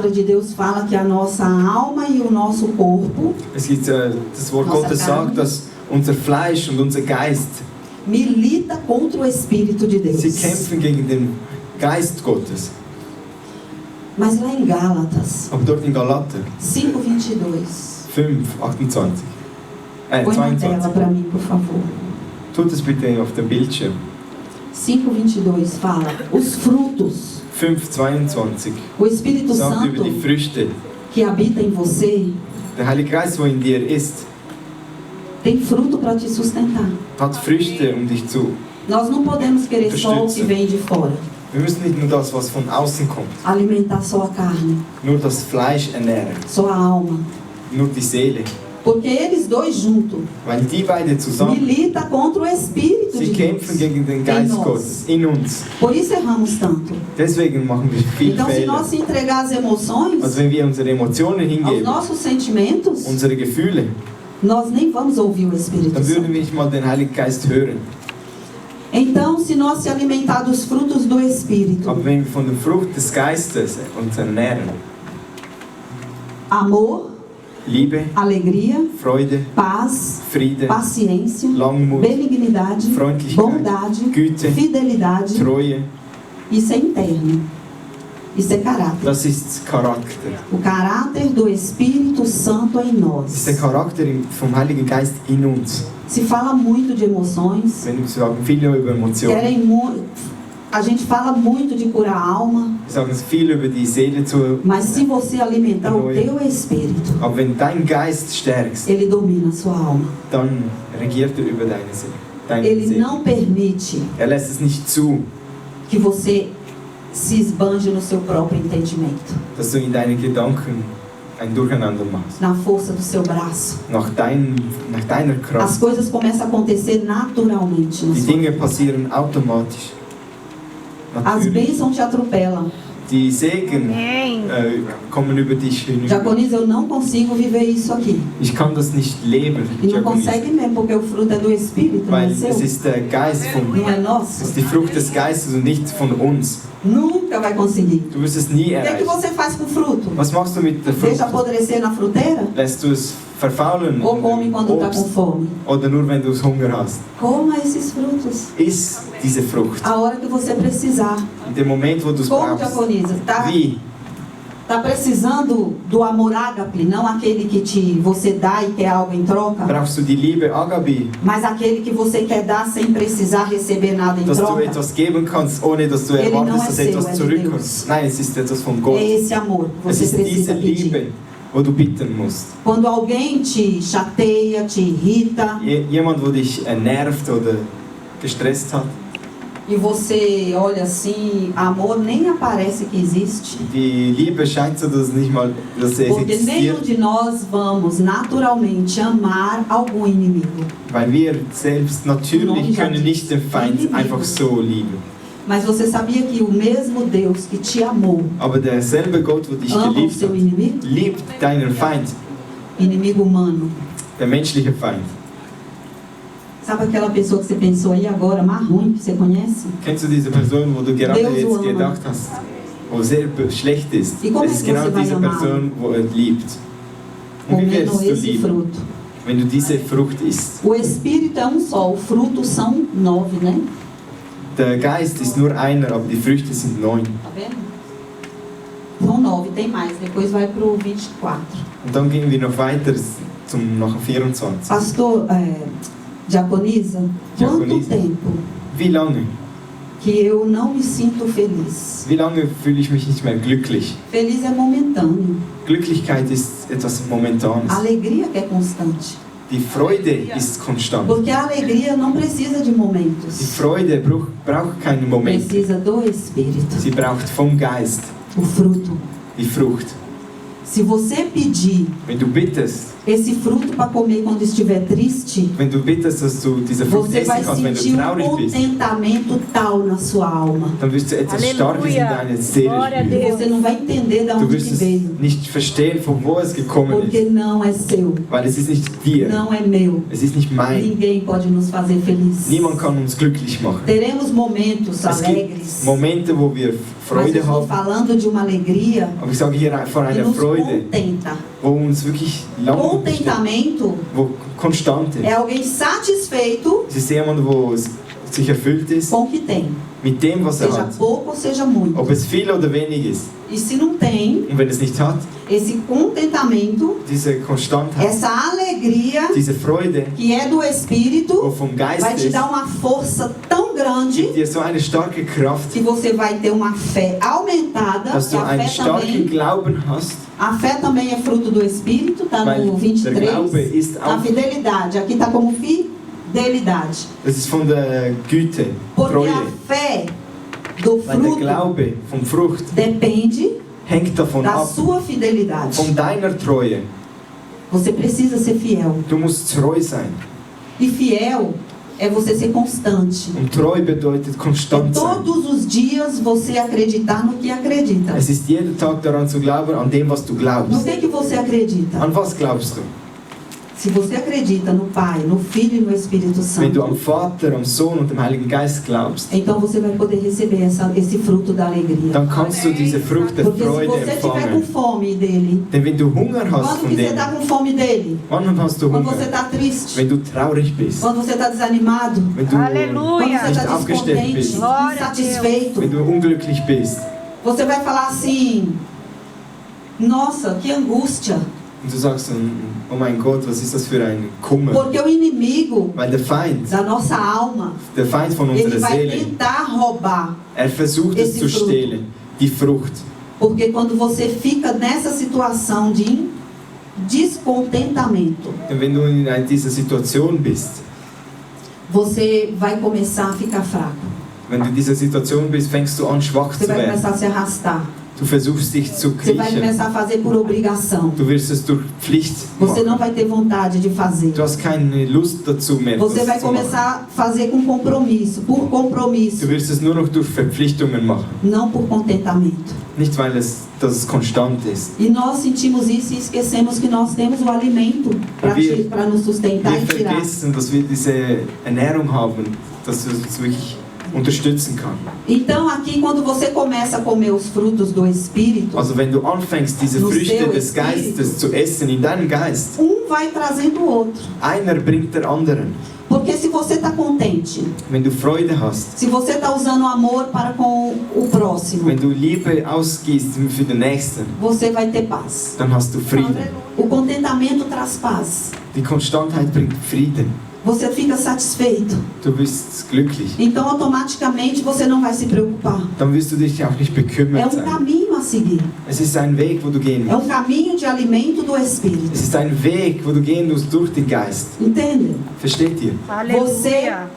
palavra de Deus fala que a nossa alma e o nosso corpo Das Wort Nossa Gottes Carne. sagt, dass unser Fleisch und unser Geist, milita contra o Espírito de Deus. sie kämpfen gegen den Geist Gottes. Mas lá em Gálatas Aber dort in Galater 5:22, 5, 28, põe na tela 22. para mim, por favor. Tut es bitte auf dem Bildschirm. 5:22 fala, os frutos, 5, 22 o Espírito sagt über die Santo Früchte. que habita em você, Der Heilige Geist, wo in dir ist, tem fruto para te sustentar. hat Früchte, um dich zu... Nós não podemos querer só o que vem de fora, Wir müssen nicht nur das, was von außen kommt, alimentar só a carne, nur das Fleisch ernähren, só a alma. nur die Seele. Porque eles dois juntos Weil die beiden zusammen, milita contra o Espírito sie de kämpfen Deus. gegen den Em Geist nós. Gottes in uns. Por isso erramos tanto. Deswegen machen wir viel Então, se Fehler. nós se entregar às emoções, Also wenn wir unsere Emotionen aos hingeben, nossos sentimentos, unsere Gefühle, nós nem vamos ouvir o Espírito dann würden Santo. wir nicht mal den Heiligen Geist hören. Então, se nós se alimentar dos frutos do Espírito, Aber wenn wir von der Frucht des Geistes uns ernähren, amor, Liebe, alegria, Freude, paz, Friede, paciência, Langmut, benignidade, Freundlichkeit, bondade, Güte, fidelidade, Treue, isso é interno. Isso é caráter. das ist Charakter. O caráter do Espírito Santo em Das ist der nós. Charakter vom Heiligen Geist in uns. Se fala muito de emoções, Wenn wir sagen viel über Emotionen, querem a gente fala muito de curar a alma, wir sagen viel über die Seele zu, mas se você alimentar o teu espírito, aber wenn dein Geist stärkst, ele domina a sua alma. dann regiert er über deine Seele. Deine Ele Seele. não permite Lässt es nicht zu, que você se esbanje no seu próprio entendimento, dass du in deinen Gedanken ein Durcheinander machst. na força do seu braço. Nach deiner As Kraft. coisas começam a acontecer naturalmente na Die sua Dinge vida. passieren automatisch. As Natürlich. bênçãos te atropelam. Die Segen kommen über dich hinüber. Diaconisa, eu não consigo viver isso aqui. Ich kann das nicht leben, E não Diakonis, consegue mesmo, porque o fruto é do Espírito, não é weil seu. es ist der Geist Não é es nosso. ist die Frucht des Geistes und nicht von uns. Nunca vai conseguir. Du wirst es nie O que é que erreichen. você faz com o fruto? Was machst du mit der Frucht? Deixa apodrecer na fruteira? Lässt du es verfaulen Ou come quando está com Obst, fome? oder nur wenn du Hunger hast? Coma esses frutos. Iss diese Frucht. A hora que você precisar. In dem Moment, wo du es Como brauchst. diaconisa, tá? Wie? Tá precisando do amor ágape, não aquele que você dá e quer algo em troca, Brauchst du die Liebe Agape, mas aquele que você quer dar sem precisar receber nada em dass du troca. etwas geben kannst, ohne dass du Ele não erwartest, é dass seu, etwas é de zurückkommt. Deus. Nein, es ist etwas von Gott. É esse amor que Es você ist diese precisa pedir. Liebe, wo du bitten musst. Quando alguém te chateia, te irrita, Jemand, wo dich nervt oder gestresst hat, e você olha assim, amor nem aparece que existe. die Liebe scheint so, dass nicht mal, dass es Porque nenhum existiert, de nós vamos naturalmente amar algum inimigo. weil wir selbst natürlich können nicht den Feind einfach so lieben. Mas você sabia que o mesmo Deus que te amou Aber derselbe Gott, wo dich ama o geliebt seu hat, inimigo? liebt deinen Feind, Inimigo humano. der menschliche Feind. Sabe aquela pessoa que você pensou aí agora, mais ruim, que você conhece? Kennst du diese Person, wo du gerade Deus jetzt ama. gedacht hast, wo sehr schlecht ist? E como Es é ist que genau você vai diese amar? Person, wo er liebt. Und wie Comendo wirst du esse lieben, fruto. wenn du diese Frucht isst? O Espírito é um só, o fruto são 9, né? Der Geist ist nur einer, aber die Früchte sind 9. Tá vendo? São 9, tem mais. Depois vai pro 24. Und dann gehen wir noch weiter nach 24. Pastor, Diaconisa, quanto Diaconisa. tempo Wie lange? que eu não me sinto feliz? Wie lange fühle ich mich nicht mehr glücklich? Feliz é momentâneo. Glücklichkeit ist etwas Momentanes. A alegria que é constante. Die Freude ist konstant. Porque a alegria não precisa de Die momentos. Freude braucht keinen Moment. Precisa do Espírito. Sie braucht vom Geist O fruto. die Frucht. Se você pedir Wenn du bittest esse fruto para comer quando estiver triste, Wenn du bittest, dass du diese Frucht você essen vai kannst, wenn sentir du traurig bist, contentamento tal na sua alma. dann wirst du etwas Starkes in deiner Seele Glória a spüren. Deus. Você não vai entender de Du onde wirst que es veio, nicht verstehen, von wo es gekommen porque ist, não é seu, weil es ist nicht dir, não é meu. es ist nicht mein. Ninguém pode nos fazer felizes. Niemand kann uns glücklich machen. Teremos momentos Es gibt alegres, Momente, wo wir mas eu Freude estou haben, falando de uma alegria aber ich sage hier von que einer nos Freude, contenta. wo uns wirklich lang Contentamento wo konstant é ist. alguém satisfeito Es ist jemand, wo es sich erfüllt ist com o que tem, mit dem, was er seja hat. pouco ou seja muito. Ob es viel oder wenig ist. E se não tem Und wenn es nicht hat, esse contentamento, diese Konstantheit, essa alegria diese Freude, que é do wo Espírito, vom vai Geist te ist, dar uma força tão grande gibt dir so eine starke Kraft, que você vai ter uma fé aumentada. dass Que du a einen fé starken também, Glauben hast, a fé também é fruto do Espírito, tá weil no der 23. Glaube ist A auch, fidelidade, aqui tá como fidelidade. das ist von der Güte, Porque Treue. a fé do Weil der fruto Glaube von Frucht depende hängt davon da ab, sua fidelidade. von deiner Treue. Você precisa ser fiel. Du musst treu sein. E fiel é você ser constante. Und treu bedeutet É konstant sein. todos os dias você acreditar no que acredita. Es ist jeden Tag daran zu glauben, an dem, was du No glaubst. que você acredita? An was glaubst du? Se você acredita no Pai, no Filho e no Espírito Wenn du am Santo, Vater, am Sohn und dem Heiligen Geist glaubst, então você vai poder receber esse fruto da alegria. dann kannst du diese Frucht der Porque se Freude você estiver com empfangen. fome dele, Denn wenn du Hunger hast quando von que você dem, está com fome dele? wann hast du Quando você Hunger? está triste? Wenn du traurig bist, Quando você está desanimado? wenn du, Quando Aleluia. você Nicht está aufgestellt descontente, bist. Glória a insatisfeito? wenn du unglücklich bist Você vai falar assim: nossa, que angústia. und du sagst, oh mein Gott, was ist das für ein Kummer? Porque o inimigo Weil der Feind von ele unserer vai Seele, tentar roubar. versucht es esse zu fruto. stehlen, die Frucht. Porque quando você fica nessa situação de descontentamento, Denn wenn du in dieser Situation bist, você vai começar a ficar fraco. wenn du in dieser Situation bist, fängst du an, schwach Você zu vai werden. começar a se arrastar. Du versuchst dich zu Você vai kriechen. começar a fazer por obrigação. Du wirst es durch Pflicht Você não machen. vai ter vontade de fazer. Du hast keine Lust dazu mehr, Você das vai zu machen. começar a fazer com compromisso, por compromisso, Du wirst es nur noch durch Verpflichtungen machen. não por contentamento. Nicht, weil dass es konstant ist. E nós sentimos isso e esquecemos que nós temos o alimento Wir- para nos sustentar Wir e tirar. vergessen, dass wir diese Ernährung haben, dass es uns wirklich unterstützen kann. Então aqui quando você começa a comer os frutos do Espírito, Also wenn du anfängst, diese No Früchte seu des espírito. Geistes zu essen in deinem Geist, vai trazendo o outro. einer bringt der anderen. Porque se você está contente, Wenn du Freude hast, se você está usando amor para com o próximo, wenn du Liebe ausgießt für den Nächsten, você vai ter paz. dann hast du Frieden. O contentamento traz paz. Die Konstantheit bringt Frieden. Você fica satisfeito. Du bist glücklich. Então automaticamente você não vai se preocupar. Dann wirst du dich auch nicht É bekümmert um sein. caminho a seguir. Es ist ein Weg, wo du gehen É musst. um caminho de alimento do Espírito. Es ist ein Weg, wo du gehen musst durch den Geist. Entende? Versteht ihr? Aleluia.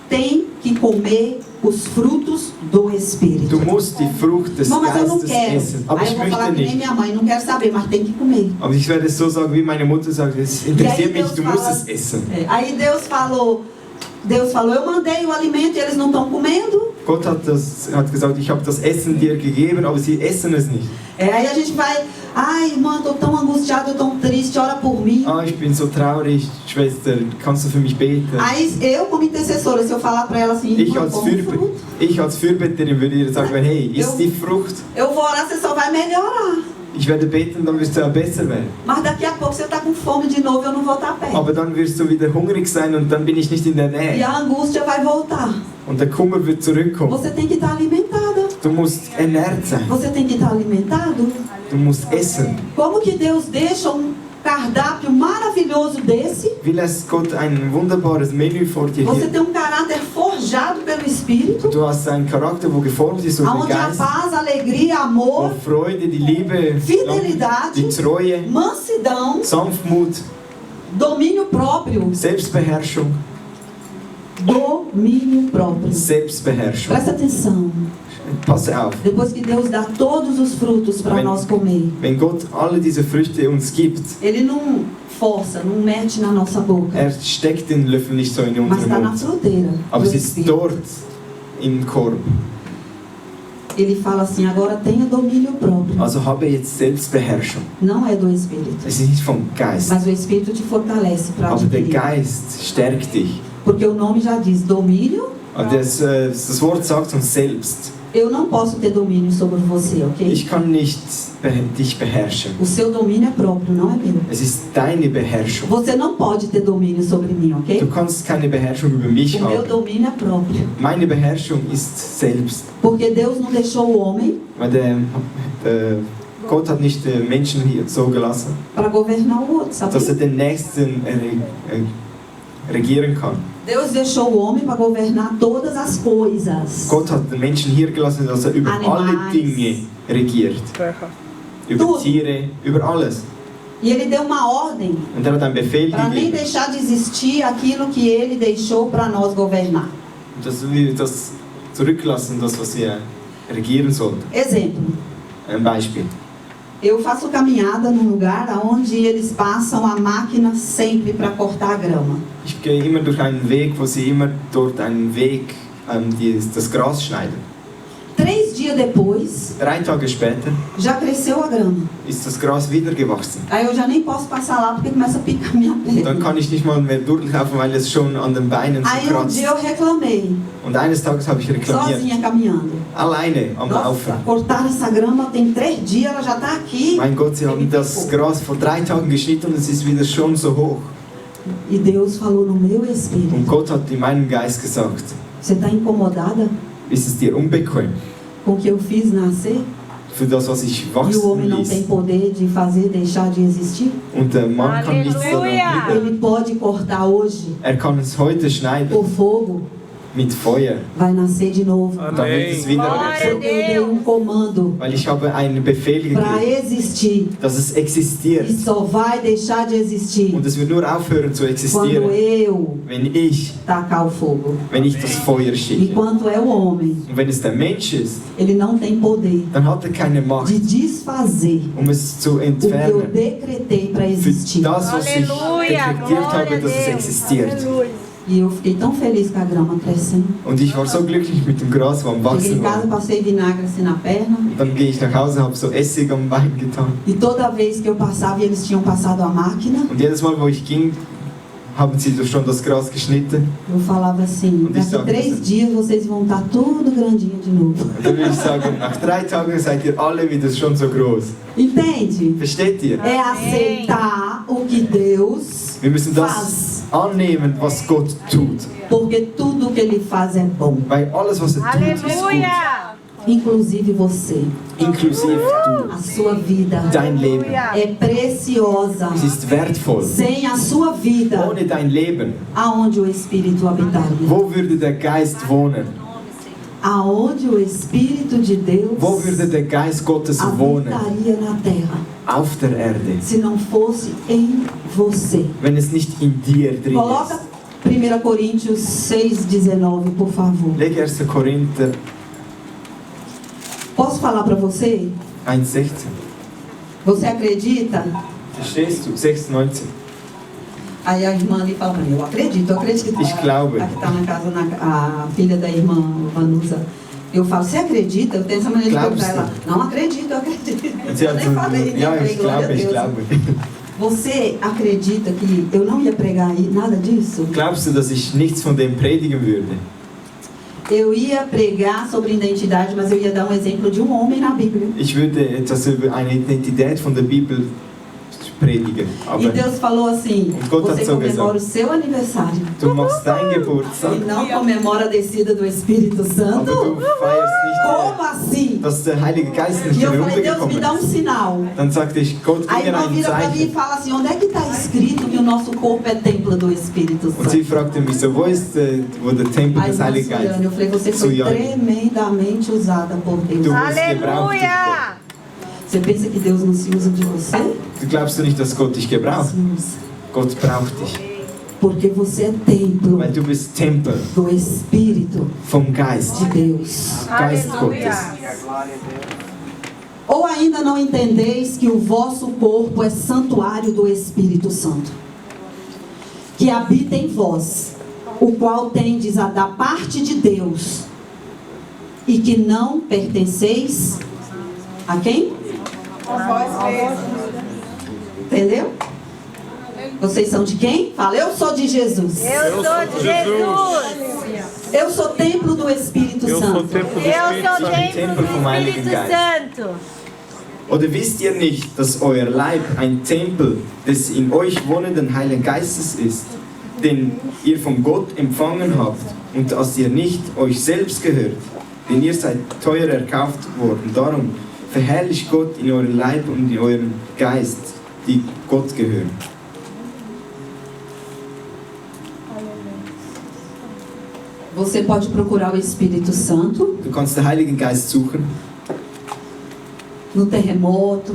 Tem que comer os frutos do Espírito. Du musst die Frucht des Não, mas eu não Geistes quero. essen. Aber Aí ich eu vou falar möchte que nem nicht. minha mãe, não quero saber, mas tem que comer. Aber ich werde es so sagen, wie meine Mutter sagt, es interessiert mich, Deus du fala- musst es essen. Aí Deus falou, eu mandei o alimento e eles não estão comendo. Gott hat gesagt, ich habe das Essen dir gegeben, aber sie essen es nicht. Aí a gente vai, ai irmã, estou tão angustiada, estou tão triste, ora por mim. Ah, ich bin so traurig, Schwester, kannst du für mich beten? Aí eu como intercessora, se eu falar para ela assim, Ich irmã, als, come o fruto, ich als Fürbetterin würde ihr sagen, hey, iss die Frucht. eu vou orar, você só vai melhorar. Ich werde beten, dann wirst du auch besser werden. Mas daqui a pouco você está com fome de novo, eu não vou estar perto. Aber dann wirst du wieder hungrig sein und dann bin ich nicht in der E Nähe. a angústia vai voltar. Und der Kummer wird zurückkommen. Você tem que estar alimentada. Du musst ernährt sein. Você tem que estar alimentado. Du musst essen. Como que Deus deixa cardápio maravilhoso desse? Wie lässt Gott ein wunderbares Menü vor dir Você hier? tem um caráter forjado pelo Espírito, Du hast einen Charakter, wo geformt ist durch den onde a Geist. paz, a alegria, Wo amor, Freude, die Liebe, fidelidade, die Treue, mansidão, Sanftmut, domínio próprio. Selbstbeherrschung. Domínio próprio. Selbstbeherrschung. Presta atenção. Passe auf. Depois que Deus dá todos os frutos para Amém. nós comer, Wenn Gott alle diese Früchte uns gibt, Ele não força, não mete na nossa boca. Er steckt den Löffel nicht so in Mas está unseren na Mund. fruteira Aber do es ist Espírito. dort im Korb. Ele fala assim, agora tenha domínio próprio. Also habe jetzt Selbstbeherrschung. Não é do Espírito. Es ist nicht vom Geist. Mas o Espírito te fortalece para Aber der adquirir. Geist stärkt dich. Porque o nome já diz domínio. Und das Wort sagt uns selbst. Eu não posso ter domínio sobre você, ok? Ich kann nicht dich beherrschen. O seu domínio é próprio, não é meu. Es ist deine Beherrschung. Você não pode ter domínio sobre mim, ok? Du kannst keine Beherrschung über mich O meu haben. domínio é próprio. Meine Beherrschung ist selbst. Porque Deus não deixou o homem Weil Gott hat nicht den Menschen hier so gelassen, para governar o outro, sabe? dass er den Nächsten regieren kann. Deus deixou o homem para governar todas as coisas. Gott hat den Menschen hier gelassen, dass er über alle Animais. Dinge regiert. Über Tudo. Tiere, über alles. E ele deu uma ordem Und er hat einen Befehl para nem gegeben, deixar de existir aquilo que ele deixou para nós governar. dass wir das zurücklassen, das was wir regieren sollten. Exemplo. Ein Beispiel. Eu faço caminhada num lugar onde eles passam a máquina sempre para cortar a grama. Ich gehe immer durch einen Weg, wo sie immer dort einen Weg, das Gras schneiden. 3 dias depois, 3 Tage später já cresceu a grama. ist das Gras wieder gewachsen. Aí eu já nem posso passar lá porque começa a picar minha Dann perna. kann ich nicht mal mehr durchlaufen, weil es schon an den Beinen so Aí um kratzt. dia eu reclamei, Und eines Tages habe ich reklamiert, sozinha caminhando. alleine am Nossa, Laufen. cortaram essa grama tem 3 dias, ela já está aqui. Mein Gott, sie haben das Gras vor 3 Tagen geschnitten und es ist wieder schon so hoch. E Deus falou no meu Und espírito, Gott hat in meinem Geist gesagt, você está incomodada ist es dir unbequem com o que eu fiz nascer? für das, was ich E o homem wachsen não tem ließ? poder de fazer deixar de existir? Und der Mann kann nichts daran Halleluja! üben. Ele pode cortar hoje. Er kann es heute schneiden O fogo mit Feuer. vai nascer de novo. Und dann wird es wieder Glória a Eu erkennen. dei comando Weil ich habe einen Befehl para gegeben, existir. dass es existiert. E só vai deixar de existir Und es wird nur aufhören zu quando existieren, eu wenn ich tacar o fogo. das Feuer schicke. Enquanto é o homem, Und wenn es der Mensch ist, ele não tem poder dann hat er keine Macht, de desfazer es zu o que eu entfernen. decretei para Für existir. das, was ich Aleluia! dekretiert habe, Glória a dass es Deus! existiert. E eu fiquei tão feliz com a grama crescendo. Und ich war so glücklich mit dem Gras, wo am Cheguei em Wachsen casa, war. passei vinagre assim na perna. Und dann gehe ich nach Hause, habe so Essig am Bein getan. E toda vez que eu passava e eles tinham passado a máquina, Und jedes Mal, wo ich ging, haben sie schon das Gras geschnitten. eu falava assim, Und ich daqui sage 3 assim, dias vocês vão estar tudo grandinho de novo. Und dann will ich sagen, nach 3 Tagen seid ihr alle wieder schon so groß. Entende? Versteht ihr? É aceitar o que Deus Wir müssen das faz. annehmen, was Gott tut. Porque tudo que Ele faz é bom. Weil alles, was er tut, ist gut. Aleluia! Inclusive você. Inklusive du. A sua vida Dein Leben. é preciosa. Es ist wertvoll. Sem a sua vida, Ohne dein Leben, aonde o Espírito habitaria? wo würde der Geist wohnen? Aonde o Espírito de Deus Wo würde der Geist Gottes wohnen? habitaria na terra, Auf der Erde. se não fosse em você. Wenn es nicht in dir drin Coloca ist. 1 Coríntios 6,19, por favor. Leg 1. Korinther Posso falar para você? 1,16. Você acredita? Verstehst du? 6,19. Aí a irmã ali fala para mim, eu acredito. Ich glaube. A que está na casa, a filha da irmã Vanusa. Eu falo, você acredita? Eu tenho essa maneira de Glaubst perguntar du? ela. Não acredito, eu acredito. Und sie Eu hat nem so, falei, nem ja, falei, ich glória a glaube, ich Deus. glaube. Você acredita que eu não ia pregar aí nada disso? Glaubst du, dass ich nichts von dem predigen würde? Eu ia pregar sobre identidade, mas eu ia dar um exemplo de um homem na Bíblia. Ich würde etwas über eine Identität von der Bibel predigen. E Aber Deus falou assim, Und Gott hat você so comemora o gesagt. seu aniversário du machst dein e Geburtstag, não comemora a descida do Espírito aber Santo? du feierst nicht, Como assim? dass der Heilige Geist nicht E eu falei, Deus, me heruntergekommen dá um ist. sinal. Dann sagte ich, Gott, A gib mir irmã ein vira para mim e Zeichen. fala assim, onde é que está escrito que o nosso corpo é templo do Espírito Und sie Santo? fragte mich so, wo ist wo der Tempel Aí des irmã Heiligen Suliane, Geistes? eu falei, você foi Suliane. tremendamente usada por Deus. Du wirst gebraucht von Aleluia! Você pensa que Deus não se usa de você? Gott. Du glaubst du nicht, dass Gott dich gebraucht? Se usa. Gott braucht dich. Porque você é templo Weil du bist Tempel do Espírito vom Geist. de Deus. Geist Gottes. Aleluia! Ou ainda não entendeis que o vosso corpo é santuário do Espírito Santo, que habita em vós, o qual tendes a da parte de Deus, e que não pertenceis a quem? A vós mesmos. Entendeu? Vocês são de quem? Fala, eu sou de Jesus. Eu sou de Jesus. Eu sou templo do Espírito Eu sou Santo. o templo do Eu Espírito sou Santo. templo do vom Heiligen Espírito Geist. Santo. Oder wisst ihr nicht, dass euer Leib ein Tempel des in euch wohnenden Heiligen Geistes ist, den ihr von Gott empfangen habt und dass ihr nicht euch selbst gehört, denn ihr seid teuer erkauft worden. Darum verherrlicht Gott in eurem Leib und in eurem Geist, die Gott gehören. Você pode procurar o Espírito Santo Du kannst den Heiligen Geist suchen, no terremoto,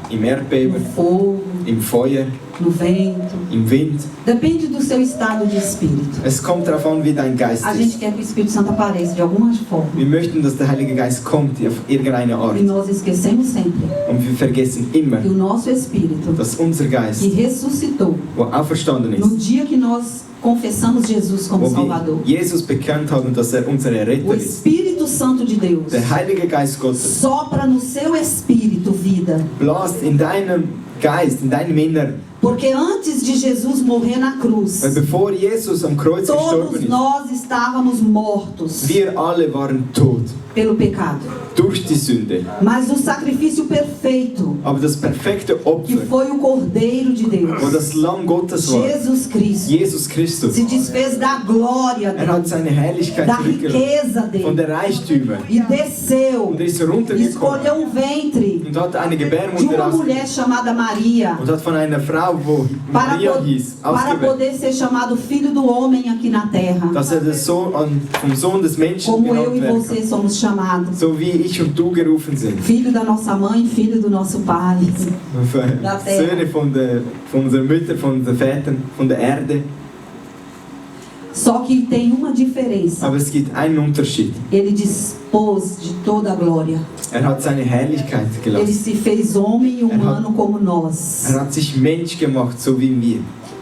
im no Erdbeben, fogo, im Feuer, no vento. im Wind. Depende do seu estado de espírito. Es kommt darauf an, wie dein Geist A gente ist. quer que o Espírito Santo apareça de alguma forma. Wir möchten, dass der Heilige Geist kommt auf irgendeine Art. E nós esquecemos sempre Und wir vergessen immer, que o nosso Espírito, dass unser Geist, que ressuscitou, wo auferstanden no ist, dia que nós confessamos Jesus como wo wir Salvador, Jesus bekannt haben, dass er unser o Retter ist. Espírito Santo de Deus Der Heilige Geist Gottes sopra no seu espírito vida. blast in deinem Geist, in deinem Inneren. Porque antes de Jesus morrer na cruz, Weil bevor Jesus am Kreuz gestorben todos ist, nós estávamos mortos wir alle waren tot pelo pecado. durch die Sünde. Mas o sacrifício perfeito, Aber das perfekte que Opfer, foi o Cordeiro de wo Deus, das Lamm Gottes war, Jesus Cristo, Jesus Christus, se desfez da glória er hat dele, seine Herrlichkeit da zurückgelassen riqueza von dele, der Reichtümer e desceu, und ist e runtergekommen escolheu um ventre und hat eine de Gebärmutter uma ausgewählt mulher chamada Maria, und hat von einer Frau, wo para, Maria hieß, para ausgewählt, poder ser chamado filho do homem aqui na terra, dass er das vom Sohn des Menschen como eu genannt e werden você kann. somos chamados. So wie ich und du gerufen sind. Filho da nossa mãe, filho do nosso pai. Da terra. Söhne von unserer Mütter, von den Vätern, von der Erde. Só que tem uma diferença. Aber es gibt einen Unterschied. Ele dispôs de toda a glória. Er hat seine Herrlichkeit Ele gelassen. se fez homem e humano como nós. Er hat sich Mensch gemacht, so wie wir.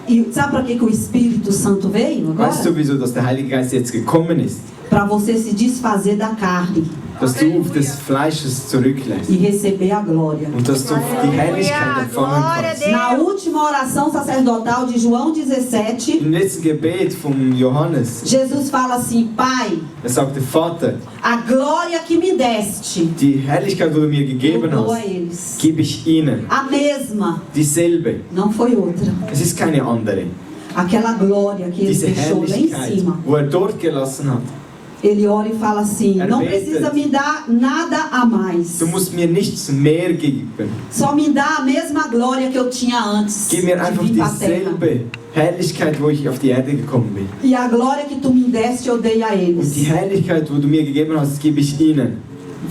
E sabe para que o Espírito Santo veio Weißt du, agora? wieso dass der Heilige Geist jetzt gekommen ist? Para você se desfazer da carne Dass du auf des Fleisches zurücklässt. e receber a glória. Und dass du die Herrlichkeit empfangen Glória a kannst. Deus. Na última oração sacerdotal de João 17, Im letzten Gebet von Johannes, Jesus fala assim: Pai, er sagte, Vater, a glória que me deste, die Herrlichkeit, die du mir eu gegeben dou a hast, eles. gebe ich ihnen. A mesma, Dieselbe. não foi outra. Es ist keine andere. Aquela glória que ele Diese deixou lá em Herrlichkeit, cima. wo er dort gelassen hat. Ele ora e fala assim: Er não betet. precisa me dar nada a mais. Du musst mir nichts mehr geben. Só me dá a mesma glória que eu tinha antes de Gib mir einfach vir para a terra. dieselbe Herrlichkeit, wo ich auf die Erde gekommen bin. E a glória que tu me deste eu dei a Und die eles. Herrlichkeit, wo du mir gegeben hast, gebe ich ihnen.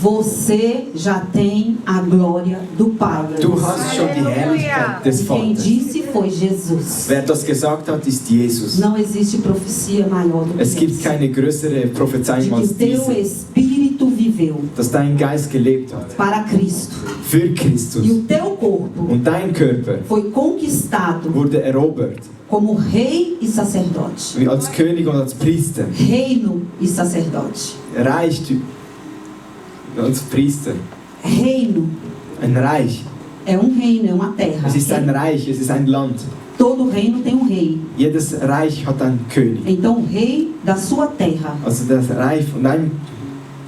Você já tem a glória do Pai. Du hast schon die Herrlichkeit des E quem Vaters. disse foi Jesus. Wer das gesagt hat, ist Jesus. Não existe profecia maior do que Es gibt essa. keine größere De Prophezeiung que als teu diese, espírito viveu dass dein Geist gelebt hat. para Cristo. Für E Christus. o teu corpo Und dein Körper foi conquistado wurde erobert. como rei e sacerdote. Wie als König und als Priester. Reino e sacerdote. Reichtum. Als Priester. Reino Ein Reich. é um reino, é uma terra. Es ist ein Reich, es ist ein Land. Todo reino tem um rei. Jedes Reich hat einen König. Então o rei da sua terra Also das Reich von deinem,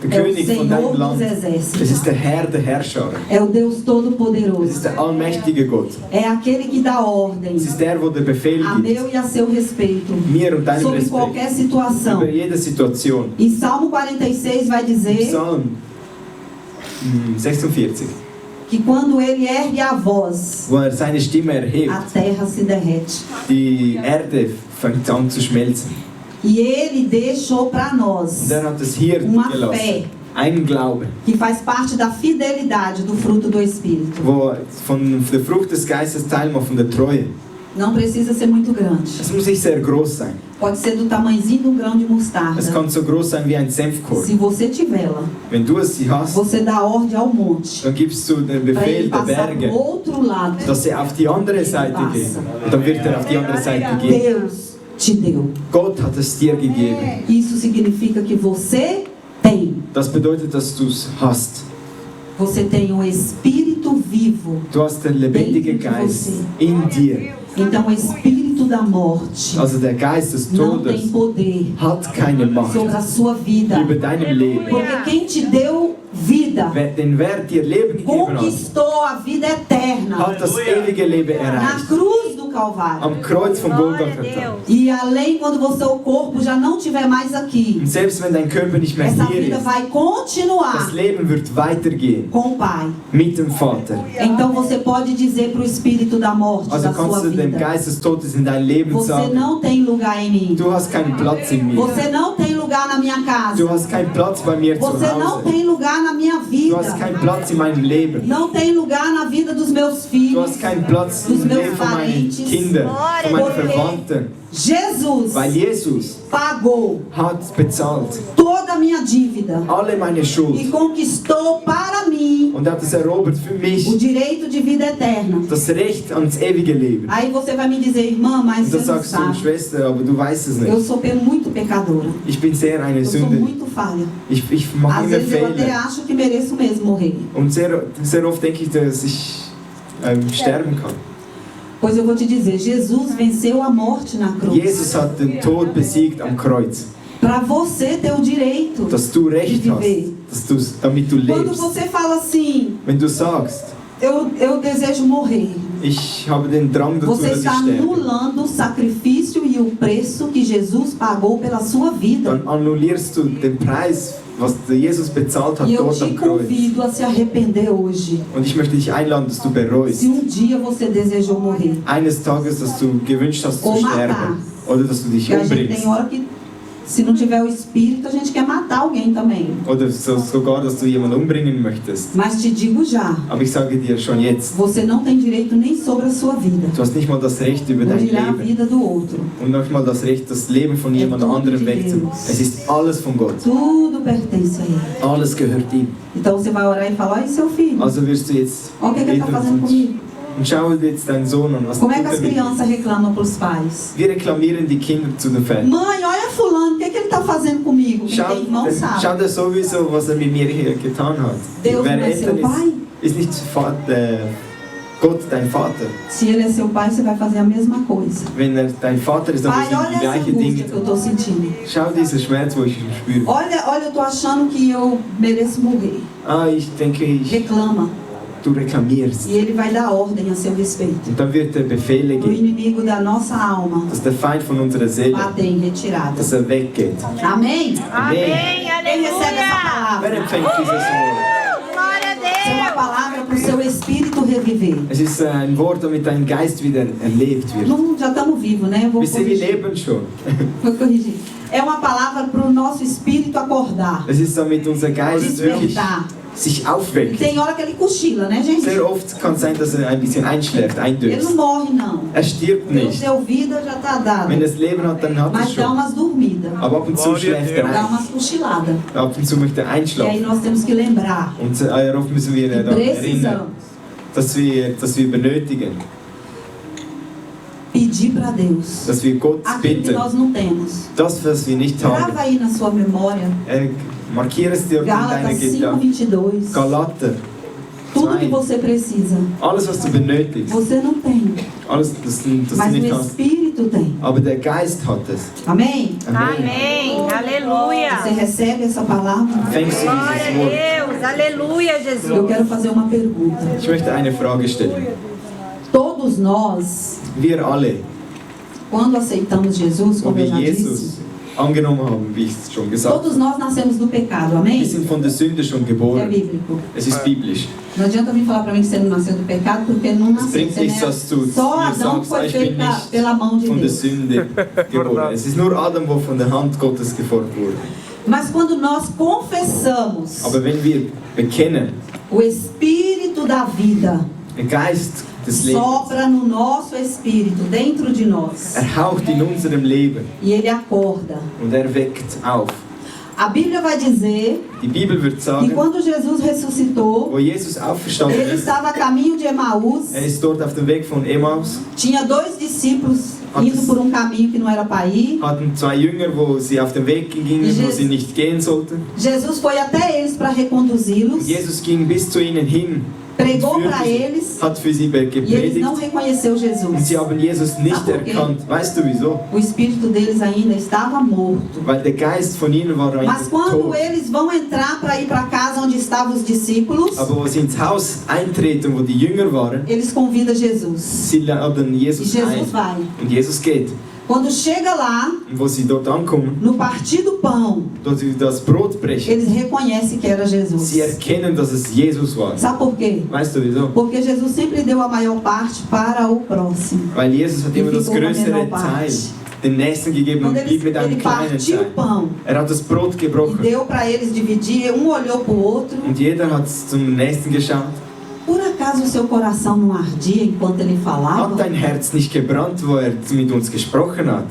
der é o König von deinem Senhor dos Land. Es exércitos. ist der Herr der Herrscher. É o Deus Es ist Todo-Poderoso. der allmächtige Gott. É aquele que dá ordem Es ist der, wo der Befehl a gibt. meu e a seu respeito Mir und deinem sobre Respekt. qualquer situação. Über jede Situation. E Salmo 46 vai dizer Psalm 46. que quando ele ergue a voz, Wo seine Stimme erhebt, a terra se derrete. die Erde fängt an zu schmelzen. E ele deixou para Und nós, er hat es hier Uma gelassen. fé. Ein Glaube, que faz parte da fidelidade do fruto do Espírito. wo von der Frucht des Geistes teilmacht, von der Treue. Não precisa ser muito grande. Es muss nicht sehr groß sein. Pode ser do tamanhozinho de um grão de mostarda. Es kann so groß sein wie ein Senfkorn. Se você tiver ela, Wenn du sie hast, você dá ordem ao monte dann gibst du den para Befehl ele der passar Berge, pro outro lado. dass sie auf die andere Seite gehen. Und dann wird er auf die andere Seite gehen. Deus te deu. Gott hat es dir gegeben. Isso significa que você tem. Das bedeutet, dass du es hast. Você tem um espírito vivo. Du hast den lebendigen Geist in dir. Então o espírito da morte Also der Geist des não Todes tem poder hat keine Macht sobre a sua vida. über deinem Leben. Porque quem te deu vida Wer dir Leben gegeben hat, conquistou a vida eterna hat das ewige Leben na erreicht. cruz do Calvário. Am Kreuz von Glória a Golgatha. Deus. E além, quando o seu corpo já não estiver mais aqui, Und selbst wenn dein Körper nicht mehr essa hier vida ist, vai continuar das Leben wird weitergehen com o Pai. mit dem Vater. Então você pode dizer para o espírito da morte Also da sua kannst du dem vida: Geist des Todes in dein Leben você sagen, não tem lugar em mim. du hast keinen Platz in mir. Você não tem lugar na minha Du casa. hast keinen Platz bei mir zu Você não Hause. tem lugar na minha Du vida. hast keinen Platz in meinem Leben. Não tem lugar na vida dos meus Du filhos. hast keinen Platz Dos im meus Leben von meinen parentes. Kindern, von meinen Porque Verwandten. Jesus Weil Jesus pagou hat bezahlt toda a minha dívida alle meine e Schuld conquistou para mim und hat es erobert für o mich direito de vida eterna. das Recht ans ewige Leben. Aí você vai me dizer: irmã, mas Und você dann não sagst du, sabe. Schwester, aber du weißt es Eu nicht. sou muito pecadora. Ich bin sehr eine Eu sou Sünde. muito falha. Ich mache Às immer vezes eu até Fehler. acho que mereço mesmo morrer. Und sehr oft denke ich, dass ich sterben kann. Pois eu vou te dizer, Jesus venceu a morte na cruz. Jesus hat den Tod besiegt am Kreuz. Para você ter o direito Dass du de Recht viver. hast, damit du Quando lebst. você fala assim, Wenn du sagst, eu desejo morrer, ich habe den Drang dazu, você dass ich está sterbe, anulando o sacrifício e o preço que Jesus pagou pela sua vida. dann annullierst du den Preis, was Jesus bezahlt hat E eu dort te am Kreuz. convido a se arrepender hoje. Und ich möchte dich einladen, dass du bereust. Se dia você desejou morrer. Eines Tages, dass du gewünscht hast zu Ou matar. sterben. Oder dass du dich Porque a gente umbringst. tem hora que, se não tiver o espírito, a gente quer matar alguém também. Oder sogar, dass du jemanden umbringen möchtest. Mas te digo já, Aber ich sage dir schon jetzt, você não tem direito nem sobre a sua vida. du hast nicht mal das Recht über Vou dein tirar a Leben. vida do outro. Und nicht mal das Recht, das Leben von jemand tudo anderem de wegzunehmen. Deus. Es ist alles von Gott. Tudo pertence a Ele. Alles gehört ihm. Então você vai orar e falar: olha seu filho, Also wirst du jetzt olha o que ele está fazendo comigo. und schau jetzt deinen Sohn an. Was Como é tut que as er mit? crianças reclamam para os pais? Wir reklamieren die Kinder zu den Vätern. Mãe, olha fulano, o que ele está fazendo comigo? Quem tem irmão sabe. Schau dir sowieso, was er mit mir hier getan hat. Deus Wer não é seu Eltern pai? ist nicht Gott dein Vater. Se ele é seu pai, você vai fazer a mesma coisa. Wenn er dein Vater ist, dann Pai, wirst du olha die essa gleichen angústia Dinge que eu tun. estou sentindo. Schau diesen Schmerz, wo ich ihn spüre. Olha, eu tô achando que eu mereço morrer. Ah, ich denke, Reclama. du reklamierst. E ele vai dar ordem a seu respeito. Und dann wird er Befehle O geben, inimigo da nossa alma dass der Feind von unserer Seele, bater em retirada. dass er weggeht. Amém? Amém, Quem recebe essa aleluia. palavra? Wer empfängt dieses Wort? Glória Isso é uma a palavra para o seu espírito reviver. Es ist ein Wort, damit dein Geist wieder erlebt wird. Não, já estamos vivos, né? Eu vou Wisst ihr, wir corrigir. leben schon. Vou corrigir. É uma palavra para o nosso espírito acordar. Es ist damit unser Geist wirklich Despertar. sich aufweckt. Tem hora que ele cochila, né, gente? Sehr oft kann es sein, dass er ein bisschen einschläft, Ele não eindöst. morre, não. Er stirbt Deus nicht. deu vida, já está dado. Wenn es Leben hat, dann hat es Mas dá schon. umas dormidas. Aber ab und zu schläft er Dá ein. umas cochiladas. Ab und zu möchte er E aí einschlafen. nós temos que lembrar. Und darauf müssen wir Que daran erinnern, precisamos dass wir benötigen, pedir para Deus dass wir Gott aquilo que bitten. nós não temos. Das, was wir nicht haben, Grava aí na sua memória. markiere es dir in deiner Gálatas Gedanken. 5:22. Galater, Tudo que você precisa, alles was du benötigst, você não tem. alles das du Mas nicht o hast, Espírito tem. aber der Geist hat es. Amém? Amém, Você aleluia. recebe essa palavra? Fängst du Glória dieses a Wort? Deus, aleluia, Eu Jesus. quero fazer uma pergunta. Ich möchte eine Frage stellen. Todos nós, Wir alle, quando aceitamos Jesus, wo como eu wir já Jesus disse, angenommen haben, wie ich es schon gesagt habe, todos nós nascemos do pecado, wir amém? sind von der Sünde schon É geboren. bíblico. Es ist biblisch. Não adianta vir falar para mim que você não nasceu do pecado, porque não Es nasceu. bringt Você, nichts, né? dass du Só mir Adão sagst, foi ich bin feito nicht pela mão de von der Deus. Sünde geboren. Es ist nur Adam, wo von der Hand Gottes geformt wurde. Mas quando nós confessamos Aber wenn wir bekennen, o Espírito da vida, der Geist des Lebens. sopra no nosso espírito, dentro de nós. Haucht in unserem Leben E ele acorda. und weckt auf. A Bíblia vai dizer Die Bibel wird que sagen, quando Jesus ressuscitou, wo Jesus auferstanden ele ist, estava a caminho de Emaús. ist dort auf dem Weg von Emmaus, Tinha 2 discípulos indo por um caminho que não era para ir. hatten 2 Jünger, wo sie auf den Weg gingen, wo sie nicht gehen sollten. Jesus foi até eles para reconduzi-los, Jesus ging bis zu ihnen hin, pregou führte para sie, eles hat für sie e eles gepredigt não reconheceu und Jesus. sie haben Jesus nicht Ah, okay. erkannt. Weißt du wieso? O espírito deles ainda estava morto. Weil der Geist von ihnen war Mas eigentlich quando tot. eles vão entrar para ir para a casa onde estavam os discípulos, Aber wo sie ins Haus eintreten, wo die Jünger waren, eles convidam Jesus. sie laden E Jesus Jesus ein. vai. Und Jesus geht. Quando chega lá, Und wo sie dort ankommen, no partir do pão, dort sie das Brot brechen, eles reconhecem que era Jesus. sie erkennen, dass es Jesus war. Sabe por quê? Weißt du wieso? Porque Jesus sempre deu a maior parte para o próximo. Weil Jesus hat immer das ficou com a größere menor Teil parte. den Nächsten gegeben Quando und blieb ele mit einem kleinen partiu o Teil. pão Er hat das Brot e gebrochen deu para eles dividir, um olhou para o outro. und jeder hat zum Nächsten geschaut. Por acaso o seu coração não ardia enquanto ele Hat falava? dein Herz nicht gebrannt, wo er mit uns gesprochen hat?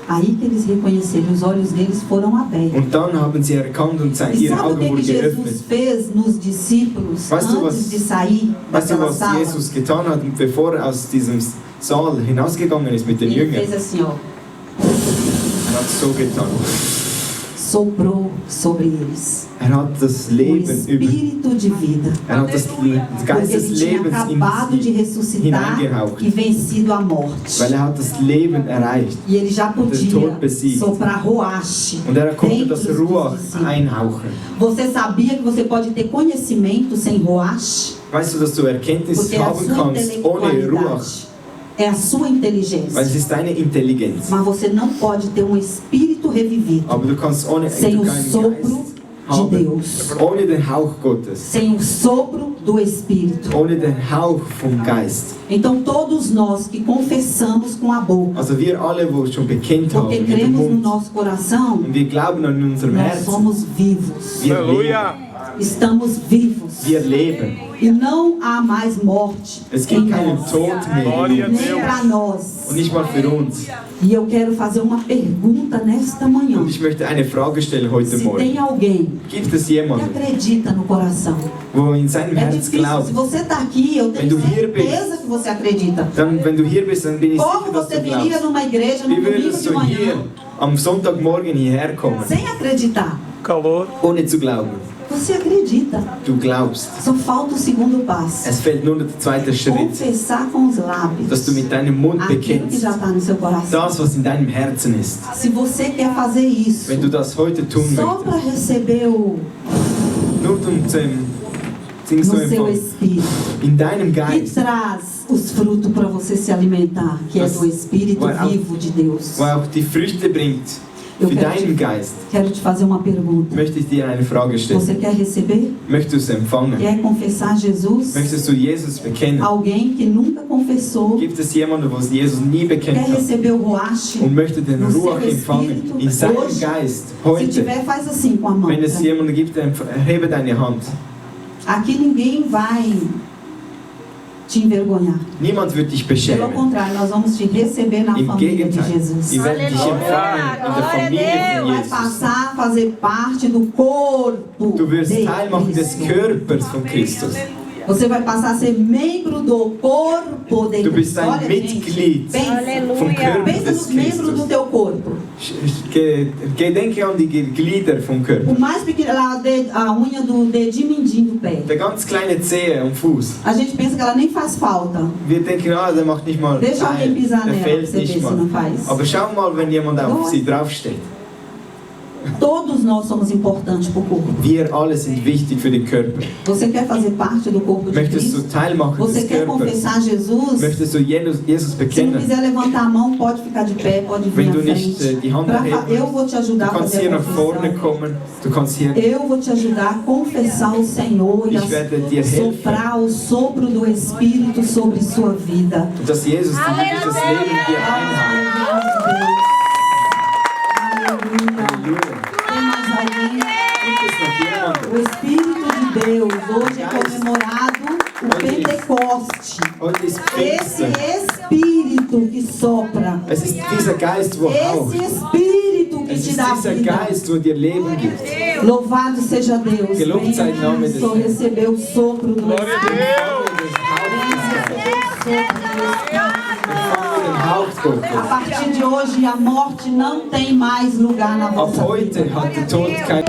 Aí que eles reconheceram, os olhos deles foram abertos. Und dann haben sie erkannt und E ihre sabe o Augen que wurden Jesus geöffnet. fez nos discípulos Weißt du, antes was- de sair Weißt du, daquela was sala? Jesus getan hat, bevor er aus diesem Saal hinausgegangen ist mit den Ele Jüngern? fez assim, ó, Er hat so getan. soprou sobre eles Er hat das o Leben über. espírito de vida. Er hat das Geist des Ele tinha Lebens acabado de in sie ressuscitar hineingehaucht. e vencido a morte. Weil er hat das Leben erreicht. E ele já podia Tod besiegt. soprar roache Und er konnte dentro das dos Ruach discípulos. einhauchen. Você sabia que você pode ter conhecimento sem roache? Weißt du, dass du Erkenntnis Porque é a haben sua kannst ohne Ruach? intelectualidade. É a sua inteligência. Weil es ist deine Intelligenz. Mas você não pode ter um espírito revivido Aber du kannst ohne sem o keinen sopro Geist de haben, Deus. ohne den Hauch Gottes, Sem o sopro do Espírito. ohne den Hauch vom Geist. Então todos nós que confessamos com a boca, Also wir alle, wo schon bekennt haben porque mit dem cremos no Mund nosso coração, und wir glauben an unserem nós Herzen, somos vivos. wir leben. Estamos vivos. Wir leben. E não há mais morte Es em gibt keinen nós. Tod mehr in uns. Nem para nós. Und nicht mal für uns. E eu quero fazer uma pergunta nesta manhã. Und ich möchte eine Frage stellen heute Se Morgen. tem alguém Gibt es que jemanden, acredita no coração. wo in seinem É Herz difícil. glaubt? Se você está aqui, eu tenho Wenn du hier certeza que você acredita. Dann, wenn du hier bist, dann bin ich Como sicher, dass você du viria glaubst. numa igreja no Wie domingo würdest de du hier manhã am Sonntagmorgen hierher kommen, sem acreditar? Calor. ohne zu glauben? Você acredita. Du glaubst. Só falta o segundo passo. Es fehlt nur der zweite Schritt, Confessar com os lábios dass du mit deinem Mund aquilo que bekennst, já está no seu coração. das, was in deinem Herzen ist. Se você quer fazer isso, Wenn du das heute tun só para möchtest, receber o nur singst du no seu einfach espírito, in deinem que Geist, traz os frutos para você se alimentar, que é Das- do Espírito Uau. vivo de Deus. wo auch die Früchte bringt Eu für quero deinen te, Geist, quero te fazer uma pergunta. möchte ich dir eine Frage stellen. Você quer receber? Möchtest du es empfangen? Quer confessar Jesus? Möchtest du Jesus bekennen? Alguém que nunca confessou, Gibt es jemanden, der Jesus nie quer bekennt hat receber o roache? und möchte den No seu Ruach empfangen espírito, in seinem hoje, Geist Se heute? tiver, faz assim com a mão. Wenn es tá? jemanden gibt, dann erhebe deine Hand. Aqui ninguém vai te envergonhar. Niemand wird dich Pelo beschämen. contrário, nós vamos te receber na Im família de Gegenteil, Jesus. wir werden dich Aleluia, empfangen in der glória a Familie von Vai Jesus. passar a fazer parte do corpo Du wirst de Teil machen des Cristo. Körpers von Christus. Você vai passar a ser membro do corpo de Du bist Cristo. ein Olha, gente, Mitglied pensa, vom Aleluia. Körper pensa des nos membros do Christus. teu corpo. Gedenke an die Glieder vom Körper. O mais pequeno, a unha do dedinho mindinho do pé. Der ganz kleine Zehe am Fuß. A gente pensa que ela nem faz falta. Wir denken, der macht nicht mal Deixa alguém Teil, pisar der nela pra fällt você ver nicht se não mal. faz. Aber schau mal, wenn jemand auf Doch. sie draufsteht. Todos nós somos importantes para o corpo. Wir alle sind wichtig für den Körper. Você quer fazer parte do corpo de Möchtest du Cristo? Teil machen Você des quer Körpers? confessar Jesus? Möchtest du Jesus Se não bekennen? quiser levantar a mão, pode ficar de pé, pode vir Wenn à du nicht frente. die Hand erheben Eu vou te Du ajudar a kannst fazer hier a nach vorne confissão. kommen. Du kannst hier. Eu vou te ajudar a confessar o Senhor e Ich werde dir a helfen. soprar o sopro do Espírito sobre sua vida. Dass Jesus dieses Leben dir einhaucht. Aleluia. Halleluja. Tem mais alguém? Gibt es noch jemanden? O Espírito de Deus hoje é comemorado O Pentecoste. Heute ist Esse Pfingsten. Espírito que sopra. Es ist dieser Geist, wo haucht. Esse Espírito que Es te ist dá dieser vida. Geist, wo dir Leben gibt. Louvado seja Deus. Gelobt sei o nome do Só Senhor. recebeu o sopro do Espírito. Empfange den Hauch Gottes. A partir de hoje, a morte não tem mais lugar na Ab vossa heute vida. hat der Tod kein